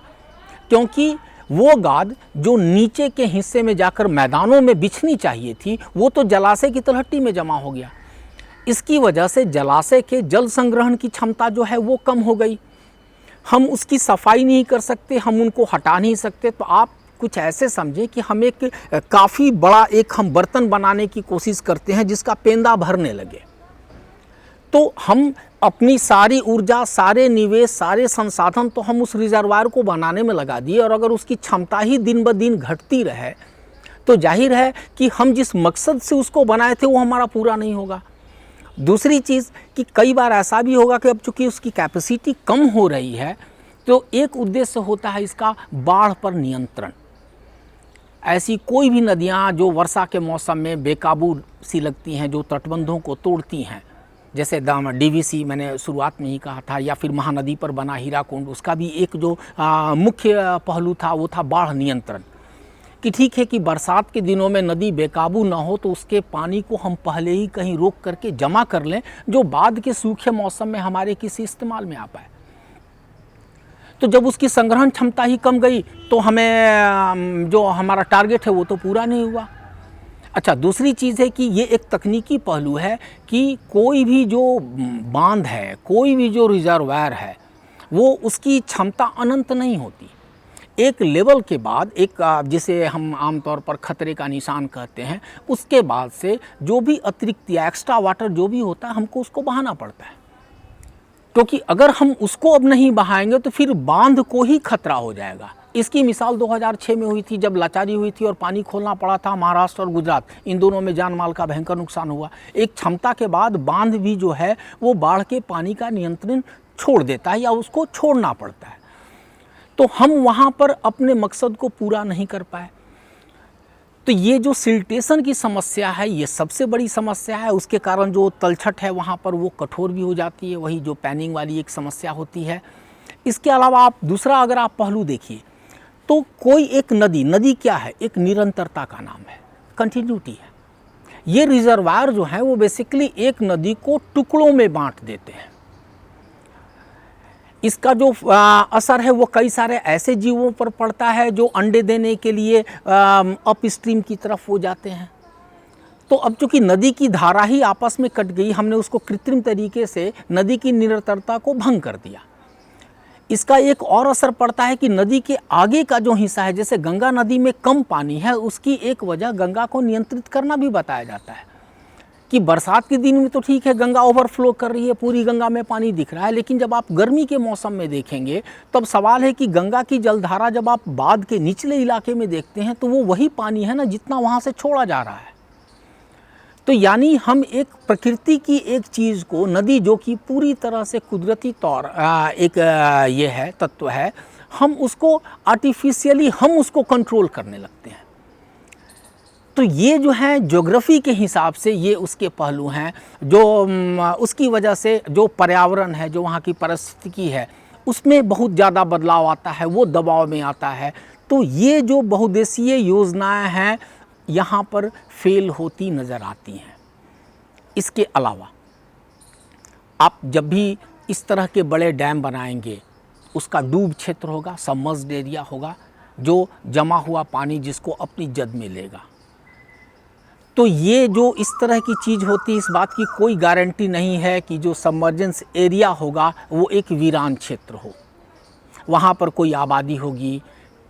A: क्योंकि वो गाद जो नीचे के हिस्से में जाकर मैदानों में बिछनी चाहिए थी वो तो जलाशय की तलहटी में जमा हो गया। इसकी वजह से जलाशय के जल संग्रहण की क्षमता जो है वो कम हो गई। हम उसकी सफाई नहीं कर सकते, हम उनको हटा नहीं सकते। तो आप कुछ ऐसे समझें कि हम एक काफ़ी बड़ा हम बर्तन बनाने की कोशिश करते हैं जिसका पेंदा भरने लगे, तो हम अपनी सारी ऊर्जा, सारे निवेश, सारे संसाधन तो हम उस रिजर्वायर को बनाने में लगा दिए, और अगर उसकी क्षमता ही दिन ब दिन घटती रहे तो जाहिर है कि हम जिस मकसद से उसको बनाए थे वो हमारा पूरा नहीं होगा। दूसरी चीज़ कि कई बार ऐसा भी होगा कि अब चूँकि उसकी कैपेसिटी कम हो रही है तो एक उद्देश्य होता है इसका बाढ़ पर नियंत्रण। ऐसी कोई भी नदियाँ जो वर्षा के मौसम में बेकाबू सी लगती हैं, जो तटबंधों को तोड़ती हैं, जैसे डीवीसी मैंने शुरुआत में ही कहा था, या फिर महानदी पर बना हीराकुंड, उसका भी एक जो मुख्य पहलू था वो था बाढ़ नियंत्रण। कि ठीक है कि बरसात के दिनों में नदी बेकाबू ना हो तो उसके पानी को हम पहले ही कहीं रोक करके जमा कर लें जो बाद के सूखे मौसम में हमारे किसी इस्तेमाल में आ पाए। तो जब उसकी संग्रहण क्षमता ही कम गई तो हमें जो हमारा टारगेट है वो तो पूरा नहीं हुआ। अच्छा, दूसरी चीज़ है कि ये एक तकनीकी पहलू है कि कोई भी जो बांध है, कोई भी जो रिजर्वायर है, वो उसकी क्षमता अनंत नहीं होती। एक लेवल के बाद, एक जिसे हम आमतौर पर खतरे का निशान कहते हैं, उसके बाद से जो भी अतिरिक्त या एक्स्ट्रा वाटर जो भी होता है हमको उसको बहाना पड़ता है, क्योंकि अगर हम उसको अब नहीं बहाएंगे तो फिर बांध को ही खतरा हो जाएगा। इसकी मिसाल 2006 में हुई थी जब लाचारी हुई थी और पानी खोलना पड़ा था। महाराष्ट्र और गुजरात, इन दोनों में जान माल का भयंकर नुकसान हुआ। एक क्षमता के बाद बांध भी जो है वो बाढ़ के पानी का नियंत्रण छोड़ देता है या उसको छोड़ना पड़ता है। तो हम वहाँ पर अपने मकसद को पूरा नहीं कर पाए। तो ये जो सिल्टेशन की समस्या है ये सबसे बड़ी समस्या है। उसके कारण जो तलछट है वहाँ पर वो कठोर भी हो जाती है, वही जो पैनिंग वाली एक समस्या होती है। इसके अलावा आप दूसरा अगर आप पहलू देखिए तो कोई एक नदी क्या है, एक निरंतरता का नाम है, कंटिन्यूटी है। ये रिजर्वायर जो है वो बेसिकली एक नदी को टुकड़ों में बांट देते हैं। इसका जो असर है वो कई सारे ऐसे जीवों पर पड़ता है जो अंडे देने के लिए अप स्ट्रीम की तरफ हो जाते हैं। तो अब चूंकि नदी की धारा ही आपस में कट गई, हमने उसको कृत्रिम तरीके से नदी की निरंतरता को भंग कर दिया। इसका एक और असर पड़ता है कि नदी के आगे का जो हिस्सा है, जैसे गंगा नदी में कम पानी है, उसकी एक वजह गंगा को नियंत्रित करना भी बताया जाता है कि बरसात के दिन में तो ठीक है, गंगा ओवरफ्लो कर रही है, पूरी गंगा में पानी दिख रहा है, लेकिन जब आप गर्मी के मौसम में देखेंगे तब सवाल है कि गंगा की जलधारा जब आप बांध के निचले इलाके में देखते हैं तो वो वही पानी है ना जितना वहाँ से छोड़ा जा रहा है। तो यानी हम एक प्रकृति की एक चीज़ को, नदी जो कि पूरी तरह से कुदरती तौर एक ये है, तत्व है, हम उसको आर्टिफिशियली हम उसको कंट्रोल करने लगते हैं। तो ये जो है ज्योग्राफी के हिसाब से ये उसके पहलू हैं जो उसकी वजह से जो पर्यावरण है, जो वहाँ की परिस्थिति है, उसमें बहुत ज़्यादा बदलाव आता है, वो दबाव में आता है। तो ये जो बहुउद्देशीय योजनाएं हैं यहाँ पर फेल होती नज़र आती हैं। इसके अलावा आप जब भी इस तरह के बड़े डैम बनाएंगे, उसका डूब क्षेत्र होगा, सबमर्ज्ड एरिया होगा, जो जमा हुआ पानी जिसको अपनी जद में लेगा। तो ये जो इस तरह की चीज़ होती है, इस बात की कोई गारंटी नहीं है कि जो सबमर्जेंस एरिया होगा वो एक वीरान क्षेत्र हो, वहाँ पर कोई आबादी होगी।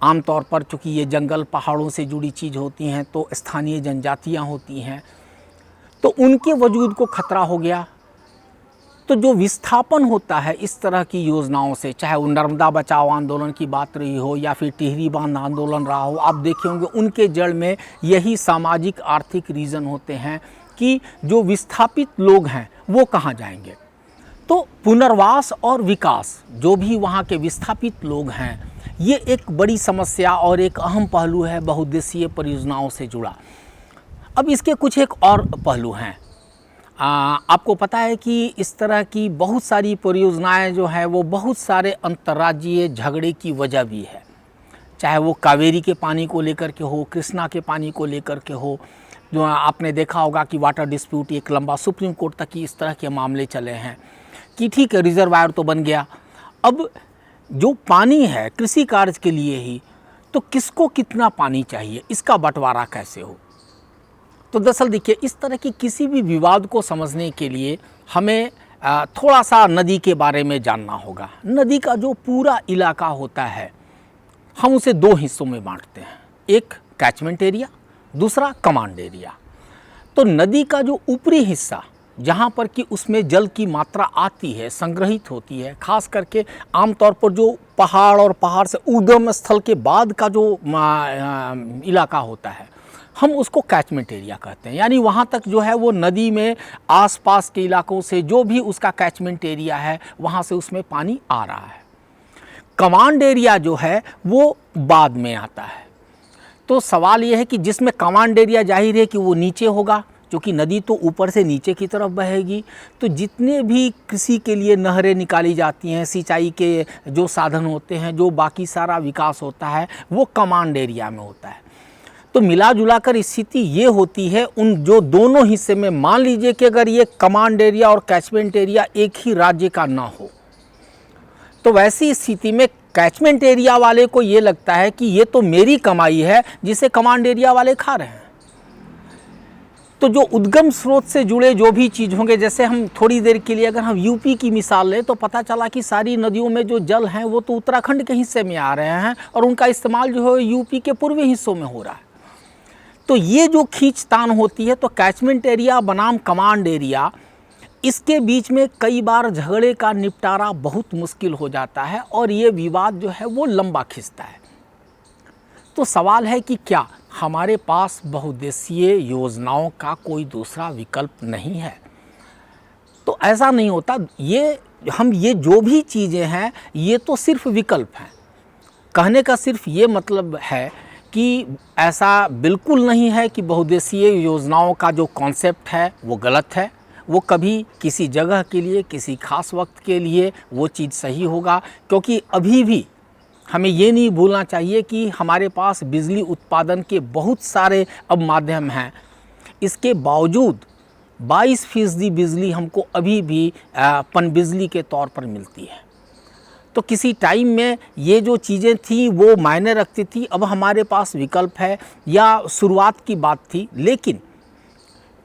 A: आमतौर पर चूँकि ये जंगल पहाड़ों से जुड़ी चीज़ होती हैं तो स्थानीय जनजातियाँ होती हैं, तो उनके वजूद को खतरा हो गया। तो जो विस्थापन होता है इस तरह की योजनाओं से, चाहे वो नर्मदा बचाओ आंदोलन की बात रही हो या फिर टिहरी बांध आंदोलन रहा हो, आप देखे होंगे उनके जड़ में यही सामाजिक आर्थिक रीज़न होते हैं कि जो विस्थापित लोग हैं वो कहाँ जाएंगे। तो पुनर्वास और विकास, जो भी वहाँ के विस्थापित लोग हैं, ये एक बड़ी समस्या और एक अहम पहलू है बहुउद्देशीय परियोजनाओं से जुड़ा। अब इसके कुछ एक और पहलू हैं। आपको पता है कि इस तरह की बहुत सारी परियोजनाएं जो हैं वो बहुत सारे अंतर्राज्यीय झगड़े की वजह भी है, चाहे वो कावेरी के पानी को लेकर के हो, कृष्णा के पानी को लेकर के हो। जो आपने देखा होगा कि वाटर डिस्प्यूट एक लंबा सुप्रीम कोर्ट तक की इस तरह के मामले चले हैं कि ठीक है, रिजर्वायर तो बन गया, अब जो पानी है कृषि कार्य के लिए ही, तो किसको कितना पानी चाहिए, इसका बंटवारा कैसे हो। तो दरअसल देखिए, इस तरह की किसी भी विवाद को समझने के लिए हमें थोड़ा सा नदी के बारे में जानना होगा। नदी का जो पूरा इलाका होता है हम उसे दो हिस्सों में बांटते हैं, एक कैचमेंट एरिया, दूसरा कमांड एरिया। तो नदी का जो ऊपरी हिस्सा, जहाँ पर कि उसमें जल की मात्रा आती है, संग्रहित होती है, खास करके आमतौर पर जो पहाड़ और पहाड़ से उद्गम स्थल के बाद का जो इलाका होता है, हम उसको कैचमेंट एरिया कहते हैं। यानी वहाँ तक जो है वो नदी में आसपास के इलाकों से जो भी उसका कैचमेंट एरिया है वहाँ से उसमें पानी आ रहा है। कमांड एरिया जो है वो बाद में आता है। तो सवाल ये है कि जिसमें कमांड एरिया जाहिर है कि वो नीचे होगा, क्योंकि नदी तो ऊपर से नीचे की तरफ बहेगी। तो जितने भी कृषि के लिए नहरें निकाली जाती हैं, सिंचाई के जो साधन होते हैं, जो बाकी सारा विकास होता है, वो कमांड एरिया में होता है। तो मिला जुला कर स्थिति ये होती है उन जो दोनों हिस्से में, मान लीजिए कि अगर ये कमांड एरिया और कैचमेंट एरिया एक ही राज्य का ना हो, तो वैसी स्थिति में कैचमेंट एरिया वाले को ये लगता है कि ये तो मेरी कमाई है जिसे कमांड एरिया वाले खा रहे हैं। तो जो उद्गम स्रोत से जुड़े जो भी चीज़ होंगे, जैसे हम थोड़ी देर के लिए अगर हम यूपी की मिसाल लें तो पता चला कि सारी नदियों में जो जल हैं वो तो उत्तराखंड के हिस्से में आ रहे हैं और उनका इस्तेमाल जो है यूपी के पूर्वी हिस्सों में हो रहा है। तो ये जो खींचतान होती है, तो कैचमेंट एरिया बनाम कमांड एरिया, इसके बीच में कई बार झगड़े का निपटारा बहुत मुश्किल हो जाता है और ये विवाद जो है वो लंबा खिंचता है। तो सवाल है कि क्या हमारे पास बहुउद्देशीय योजनाओं का कोई दूसरा विकल्प नहीं है? तो ऐसा नहीं होता। ये जो भी चीज़ें हैं ये तो सिर्फ विकल्प हैं। कहने का सिर्फ ये मतलब है कि ऐसा बिल्कुल नहीं है कि बहुउद्देशीय योजनाओं का जो कॉन्सेप्ट है वो गलत है। वो कभी किसी जगह के लिए, किसी खास वक्त के लिए वो चीज़ सही होगा, क्योंकि अभी भी हमें ये नहीं भूलना चाहिए कि हमारे पास बिजली उत्पादन के बहुत सारे अब माध्यम हैं। इसके बावजूद 22% बिजली हमको अभी भी पनबिजली के तौर पर मिलती है। तो किसी टाइम में ये जो चीज़ें थी वो मायने रखती थी, अब हमारे पास विकल्प है या शुरुआत की बात थी, लेकिन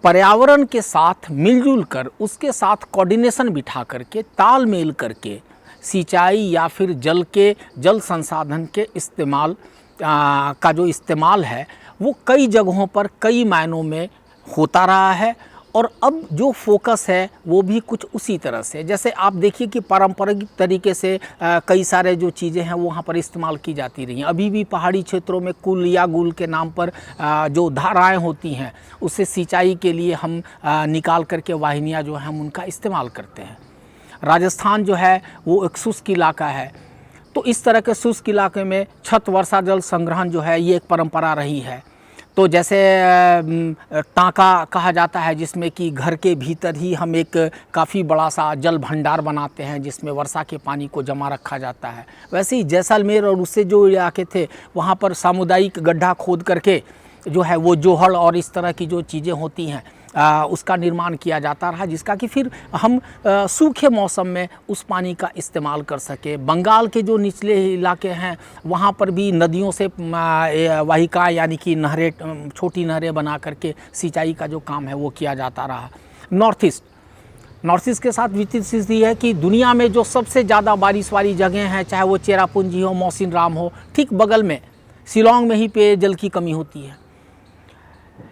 A: पर्यावरण के साथ मिलजुल कर, उसके साथ कोऑर्डिनेशन बिठा करके, तालमेल करके सिंचाई या फिर जल संसाधन के इस्तेमाल का जो इस्तेमाल है वो कई जगहों पर कई मायनों में होता रहा है और अब जो फोकस है वो भी कुछ उसी तरह से, जैसे आप देखिए कि पारंपरिक तरीके से कई सारे जो चीज़ें हैं वो वहाँ पर इस्तेमाल की जाती रही हैं। अभी भी पहाड़ी क्षेत्रों में कुल या गुल के नाम पर जो धाराएं होती हैं उससे सिंचाई के लिए हम निकाल करके वाहिनियाँ जो हैं हम उनका इस्तेमाल करते हैं। राजस्थान जो है वो एक शुष्क इलाका है, तो इस तरह के शुष्क इलाके में छत वर्षा जल संग्रहण जो है ये एक परंपरा रही है। तो जैसे टाँका कहा जाता है, जिसमें कि घर के भीतर ही हम एक काफ़ी बड़ा सा जल भंडार बनाते हैं जिसमें वर्षा के पानी को जमा रखा जाता है। वैसे ही जैसलमेर और उससे जो इलाके थे वहाँ पर सामुदायिक गड्ढा खोद करके जो है वो जोहड़ और इस तरह की जो चीज़ें होती हैं उसका निर्माण किया जाता रहा, जिसका कि फिर हम सूखे मौसम में उस पानी का इस्तेमाल कर सके। बंगाल के जो निचले इलाके हैं वहाँ पर भी नदियों से वाहिका यानी कि नहरें, छोटी नहरें बना करके सिंचाई का जो काम है वो किया जाता रहा। नॉर्थ ईस्ट के साथ विचित्र स्थिति है कि दुनिया में जो सबसे ज़्यादा बारिश वाली जगह हैं, चाहे वो चेरापूंजी हो, मौसिन राम हो, ठीक बगल में शिलांग में ही पेयजल की कमी होती है।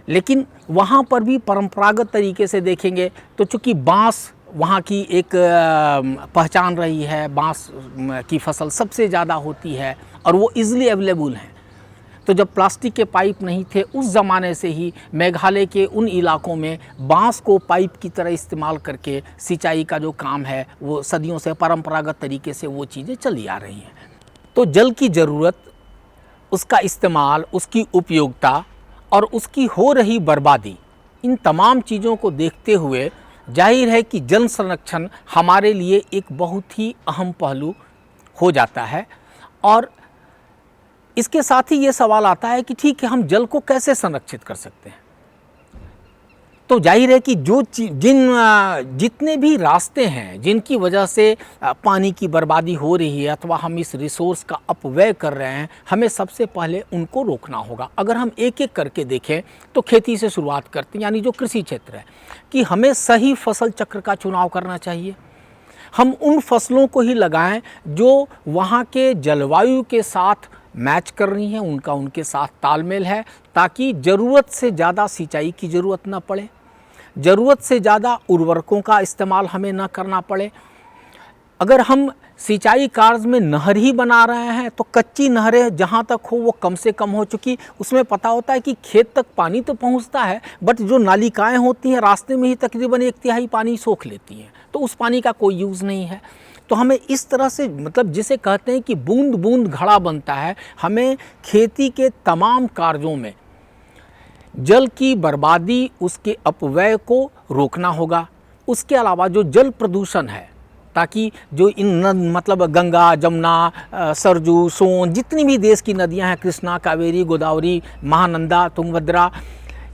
A: लेकिन वहाँ पर भी परंपरागत तरीके से देखेंगे तो चूँकि बांस वहाँ की एक पहचान रही है, बांस की फसल सबसे ज़्यादा होती है और वो इजीली अवेलेबल हैं। तो जब प्लास्टिक के पाइप नहीं थे उस ज़माने से ही मेघालय के उन इलाकों में बांस को पाइप की तरह इस्तेमाल करके सिंचाई का जो काम है वो सदियों से परंपरागत तरीके से वो चीज़ें चली आ रही हैं। तो जल की ज़रूरत, उसका इस्तेमाल, उसकी उपयोगिता और उसकी हो रही बर्बादी, इन तमाम चीज़ों को देखते हुए जाहिर है कि जल संरक्षण हमारे लिए एक बहुत ही अहम पहलू हो जाता है। और इसके साथ ही ये सवाल आता है कि ठीक है, हम जल को कैसे संरक्षित कर सकते हैं। तो जाहिर है कि जितने भी रास्ते हैं जिनकी वजह से पानी की बर्बादी हो रही है अथवा हम इस रिसोर्स का अपव्यय कर रहे हैं, हमें सबसे पहले उनको रोकना होगा। अगर हम एक एक करके देखें तो खेती से शुरुआत करते हैं, यानी जो कृषि क्षेत्र है, कि हमें सही फसल चक्र का चुनाव करना चाहिए। हम उन फसलों को ही लगाएं जो वहाँ के जलवायु के साथ मैच कर रही हैं, उनका उनके साथ तालमेल है, ताकि ज़रूरत से ज़्यादा सिंचाई की ज़रूरत ना पड़े, ज़रूरत से ज़्यादा उर्वरकों का इस्तेमाल हमें ना करना पड़े। अगर हम सिंचाई कार्य में नहर ही बना रहे हैं तो कच्ची नहरें जहाँ तक हो वो कम से कम हो, चुकी उसमें पता होता है कि खेत तक पानी तो पहुँचता है, बट जो नालिकाएँ होती हैं रास्ते में ही तकरीबन 1/3 पानी सोख लेती हैं, तो उस पानी का कोई यूज़ नहीं है। तो हमें इस तरह से, मतलब जिसे कहते हैं कि बूंद बूंद घड़ा बनता है, हमें खेती के तमाम कार्यों में जल की बर्बादी, उसके अपव्यय को रोकना होगा। उसके अलावा जो जल प्रदूषण है, ताकि जो मतलब गंगा, जमुना, सरजू, सोन, जितनी भी देश की नदियां हैं, कृष्णा, कावेरी, गोदावरी, महानंदा, तुंगभद्रा,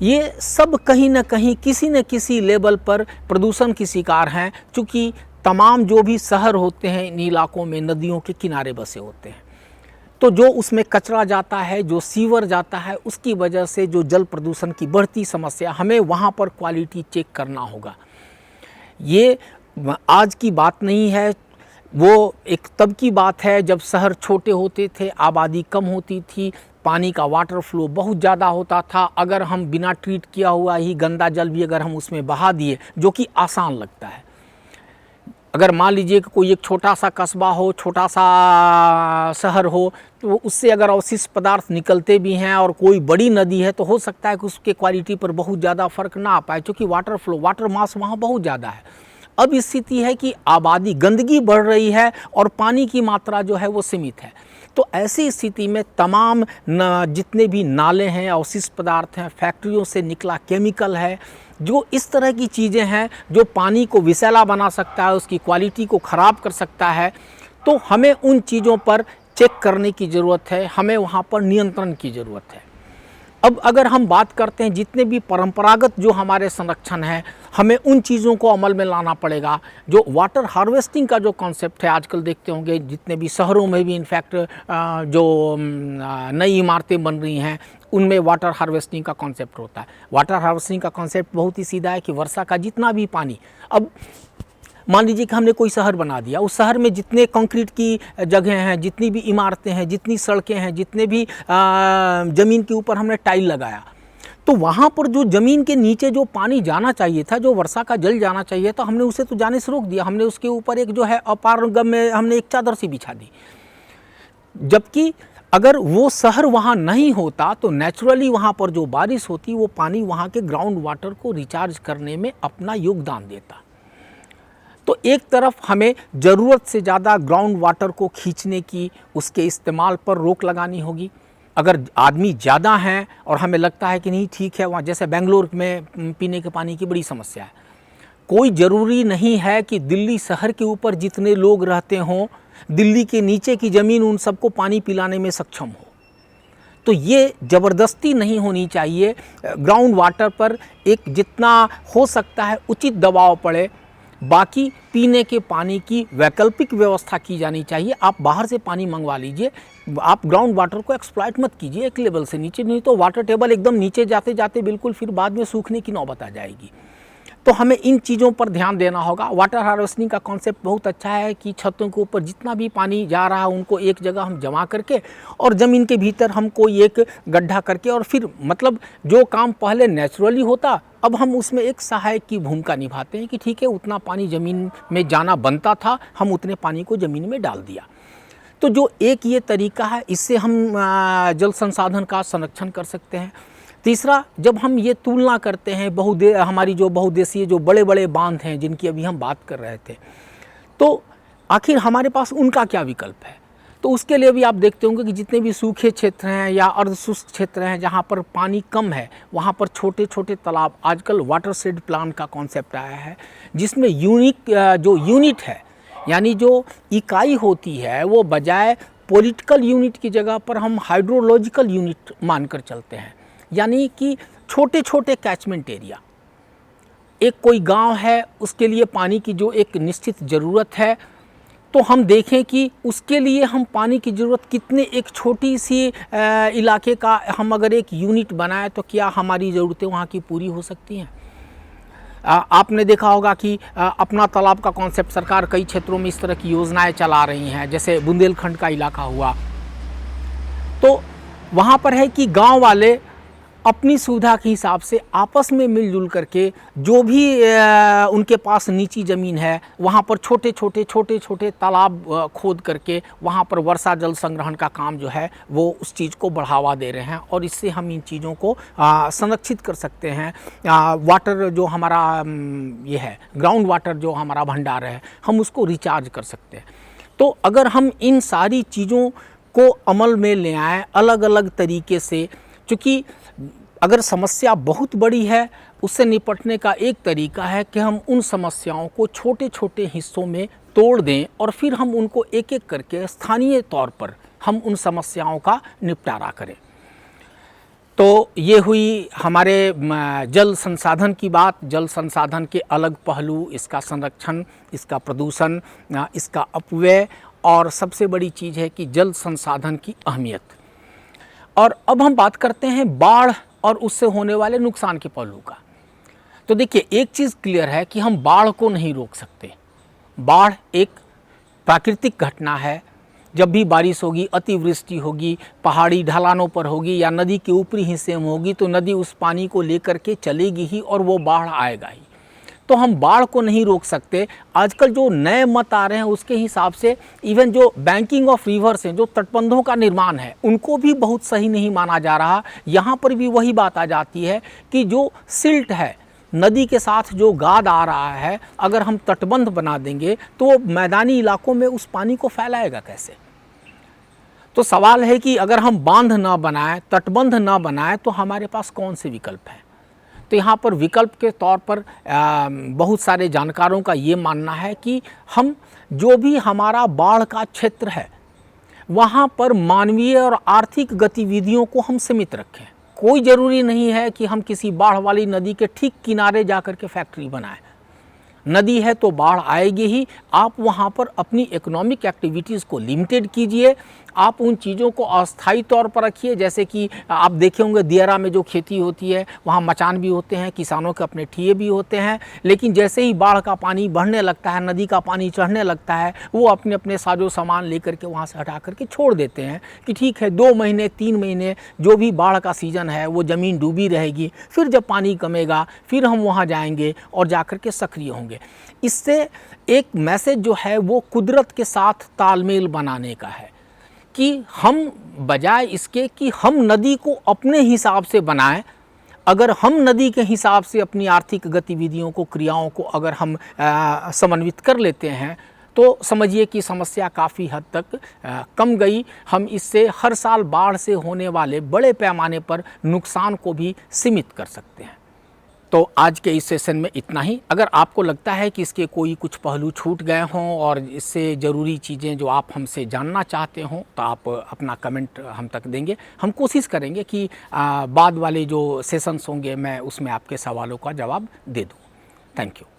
A: ये सब कहीं ना कहीं किसी न किसी लेवल पर प्रदूषण की शिकार हैं, चूँकि तमाम जो भी शहर होते हैं इन इलाकों में नदियों के किनारे बसे होते हैं। तो जो उसमें कचरा जाता है, जो सीवर जाता है, उसकी वजह से जो जल प्रदूषण की बढ़ती समस्या, हमें वहाँ पर क्वालिटी चेक करना होगा। ये आज की बात नहीं है, वो एक तब की बात है जब शहर छोटे होते थे, आबादी कम होती थी, पानी का वाटर फ्लो बहुत ज़्यादा होता था। अगर हम बिना ट्रीट किया हुआ ही गंदा जल भी अगर हम उसमें बहा दिए, जो कि आसान लगता है, अगर मान लीजिए कि कोई एक छोटा सा कस्बा हो, छोटा सा शहर हो, तो उससे अगर अवशिष्ट पदार्थ निकलते भी हैं और कोई बड़ी नदी है तो हो सकता है कि उसके क्वालिटी पर बहुत ज़्यादा फर्क ना आ पाए, क्योंकि वाटर मास वहाँ बहुत ज़्यादा है। अब स्थिति है कि आबादी, गंदगी बढ़ रही है और पानी की मात्रा जो है वो सीमित है। तो ऐसी स्थिति में तमाम जितने भी नाले हैं, अवशिष्ट पदार्थ हैं, फैक्ट्रियों से निकला केमिकल है, जो इस तरह की चीज़ें हैं जो पानी को विषैला बना सकता है, उसकी क्वालिटी को ख़राब कर सकता है, तो हमें उन चीज़ों पर चेक करने की ज़रूरत है, हमें वहाँ पर नियंत्रण की ज़रूरत है। अब अगर हम बात करते हैं जितने भी परंपरागत जो हमारे संरक्षण हैं, हमें उन चीज़ों को अमल में लाना पड़ेगा। जो वाटर हार्वेस्टिंग का जो कॉन्सेप्ट है, आजकल देखते होंगे जितने भी शहरों में भी इनफैक्ट जो नई इमारतें बन रही हैं उनमें वाटर हार्वेस्टिंग का कॉन्सेप्ट होता है। वाटर हार्वेस्टिंग का कॉन्सेप्ट बहुत ही सीधा है कि वर्षा का जितना भी पानी, अब मान लीजिए कि हमने कोई शहर बना दिया, उस शहर में जितने कंक्रीट की जगह हैं, जितनी भी इमारतें हैं, जितनी सड़कें हैं, जितने भी ज़मीन के ऊपर हमने टाइल लगाया, तो वहाँ पर जो ज़मीन के नीचे जो पानी जाना चाहिए था, जो वर्षा का जल जाना चाहिए था, हमने उसे तो जाने से रोक दिया। हमने उसके ऊपर एक जो है अपारगम्य हमने एक चादर सी बिछा दी। जबकि अगर वो शहर वहाँ नहीं होता तो नेचुरली वहाँ पर जो बारिश होती वो पानी वहाँ के ग्राउंड वाटर को रिचार्ज करने में अपना योगदान देता। तो एक तरफ हमें ज़रूरत से ज़्यादा ग्राउंड वाटर को खींचने की, उसके इस्तेमाल पर रोक लगानी होगी। अगर आदमी ज़्यादा हैं और हमें लगता है कि नहीं ठीक है, वहाँ जैसे बेंगलोर में पीने के पानी की बड़ी समस्या है, कोई ज़रूरी नहीं है कि दिल्ली शहर के ऊपर जितने लोग रहते हों, दिल्ली के नीचे की ज़मीन उन सबको पानी पिलाने में सक्षम हो। तो ये ज़बरदस्ती नहीं होनी चाहिए। ग्राउंड वाटर पर एक जितना हो सकता है उचित दबाव पड़े, बाकी पीने के पानी की वैकल्पिक व्यवस्था की जानी चाहिए। आप बाहर से पानी मंगवा लीजिए, आप ग्राउंड वाटर को एक्सप्लॉइट मत कीजिए एक लेवल से नीचे, नहीं तो वाटर टेबल एकदम नीचे जाते जाते बिल्कुल फिर बाद में सूखने की नौबत आ जाएगी। तो हमें इन चीज़ों पर ध्यान देना होगा। वाटर हार्वेस्टिंग का कॉन्सेप्ट बहुत अच्छा है कि छतों के ऊपर जितना भी पानी जा रहा है उनको एक जगह हम जमा करके और ज़मीन के भीतर हम कोई एक गड्ढा करके, और फिर मतलब जो काम पहले नेचुरली होता अब हम उसमें एक सहायक की भूमिका निभाते हैं कि ठीक है उतना पानी ज़मीन में जाना बनता था, हम उतने पानी को ज़मीन में डाल दिया। तो जो एक ये तरीका है, इससे हम जल संसाधन का संरक्षण कर सकते हैं। तीसरा, जब हम ये तुलना करते हैं हमारी जो बहुउद्देशीय जो बड़े बड़े बांध हैं जिनकी अभी हम बात कर रहे थे, तो आखिर हमारे पास उनका क्या विकल्प है। तो उसके लिए भी आप देखते होंगे कि जितने भी सूखे क्षेत्र हैं या अर्धशुष्क क्षेत्र हैं जहाँ पर पानी कम है, वहाँ पर छोटे छोटे तालाब, आजकल वाटर शेड प्लान का कॉन्सेप्ट आया है जिसमें जो यूनिट है, यानी जो इकाई होती है, वो बजाय पॉलिटिकल यूनिट की जगह पर हम हाइड्रोलॉजिकल यूनिट मानकर चलते हैं। यानी कि छोटे छोटे कैचमेंट एरिया, एक कोई गांव है उसके लिए पानी की जो एक निश्चित ज़रूरत है, तो हम देखें कि उसके लिए हम पानी की ज़रूरत कितने एक छोटी सी इलाके का हम अगर एक यूनिट बनाएं तो क्या हमारी ज़रूरतें वहाँ की पूरी हो सकती हैं। आपने देखा होगा कि अपना तालाब का कॉन्सेप्ट सरकार कई क्षेत्रों में इस तरह की योजनाएं चला रही हैं, जैसे बुंदेलखंड का इलाका हुआ, तो वहाँ पर है कि गांव वाले अपनी सुविधा के हिसाब से आपस में मिलजुल करके जो भी उनके पास नीची ज़मीन है वहाँ पर छोटे छोटे तालाब खोद करके वहाँ पर वर्षा जल संग्रहण का काम जो है वो उस चीज़ को बढ़ावा दे रहे हैं, और इससे हम इन चीज़ों को संरक्षित कर सकते हैं। वाटर जो हमारा ये है ग्राउंड वाटर जो हमारा भंडार है, हम उसको रिचार्ज कर सकते हैं। तो अगर हम इन सारी चीज़ों को अमल में ले आएँ अलग अलग तरीके से, क्योंकि अगर समस्या बहुत बड़ी है उससे निपटने का एक तरीका है कि हम उन समस्याओं को छोटे छोटे हिस्सों में तोड़ दें और फिर हम उनको एक एक करके स्थानीय तौर पर हम उन समस्याओं का निपटारा करें। तो ये हुई हमारे जल संसाधन की बात। जल संसाधन के अलग पहलू, इसका संरक्षण, इसका प्रदूषण, इसका अपव्यय, और सबसे बड़ी चीज़ है कि जल संसाधन की अहमियत। और अब हम बात करते हैं बाढ़ और उससे होने वाले नुकसान के पहलू का। तो देखिए, एक चीज़ क्लियर है कि हम बाढ़ को नहीं रोक सकते। बाढ़ एक प्राकृतिक घटना है। जब भी बारिश होगी, अतिवृष्टि होगी, पहाड़ी ढलानों पर होगी या नदी के ऊपरी हिस्से में होगी, तो नदी उस पानी को लेकर के चलेगी ही और वो बाढ़ आएगा ही। तो हम बाढ़ को नहीं रोक सकते। आजकल जो नए मत आ रहे हैं उसके हिसाब से इवन जो बैंकिंग ऑफ रिवर्स हैं, जो तटबंधों का निर्माण है, उनको भी बहुत सही नहीं माना जा रहा। यहाँ पर भी वही बात आ जाती है कि जो सिल्ट है, नदी के साथ जो गाद आ रहा है, अगर हम तटबंध बना देंगे तो वो मैदानी इलाकों में उस पानी को फैलाएगा कैसे। तो सवाल है कि अगर हम बांध ना बनाएं, तटबंध ना बनाएं, तो हमारे पास कौन से विकल्प हैं। तो यहाँ पर विकल्प के तौर पर बहुत सारे जानकारों का ये मानना है कि हम जो भी हमारा बाढ़ का क्षेत्र है वहाँ पर मानवीय और आर्थिक गतिविधियों को हम सीमित रखें। कोई ज़रूरी नहीं है कि हम किसी बाढ़ वाली नदी के ठीक किनारे जा कर के फैक्ट्री बनाएं। नदी है तो बाढ़ आएगी ही। आप वहाँ पर अपनी इकोनॉमिक एक्टिविटीज़ को लिमिटेड कीजिए, आप उन चीज़ों को अस्थायी तौर पर रखिए। जैसे कि आप देखे होंगे दियारा में जो खेती होती है वहाँ मचान भी होते हैं, किसानों के अपने ठिये भी होते हैं, लेकिन जैसे ही बाढ़ का पानी बढ़ने लगता है, नदी का पानी चढ़ने लगता है, वो अपने अपने साजो सामान लेकर के वहाँ से हटा करके छोड़ देते हैं कि ठीक है 2 महीने 3 महीने जो भी बाढ़ का सीज़न है वो ज़मीन डूबी रहेगी, फिर जब पानी कमेगा फिर हम वहाँ जाएंगे और जाकर के सक्रिय होंगे। इससे एक मैसेज जो है वो कुदरत के साथ तालमेल बनाने का है कि हम बजाय इसके कि हम नदी को अपने हिसाब से बनाएं, अगर हम नदी के हिसाब से अपनी आर्थिक गतिविधियों को, क्रियाओं को अगर हम समन्वित कर लेते हैं तो समझिए कि समस्या काफ़ी हद तक कम गई। हम इससे हर साल बाढ़ से होने वाले बड़े पैमाने पर नुकसान को भी सीमित कर सकते हैं। तो आज के इस सेशन में इतना ही। अगर आपको लगता है कि इसके कोई कुछ पहलू छूट गए हों और इससे ज़रूरी चीज़ें जो आप हमसे जानना चाहते हों तो आप अपना कमेंट हम तक देंगे। हम कोशिश करेंगे कि बाद वाले जो सेशंस होंगे मैं उसमें आपके सवालों का जवाब दे दूँ। Thank you.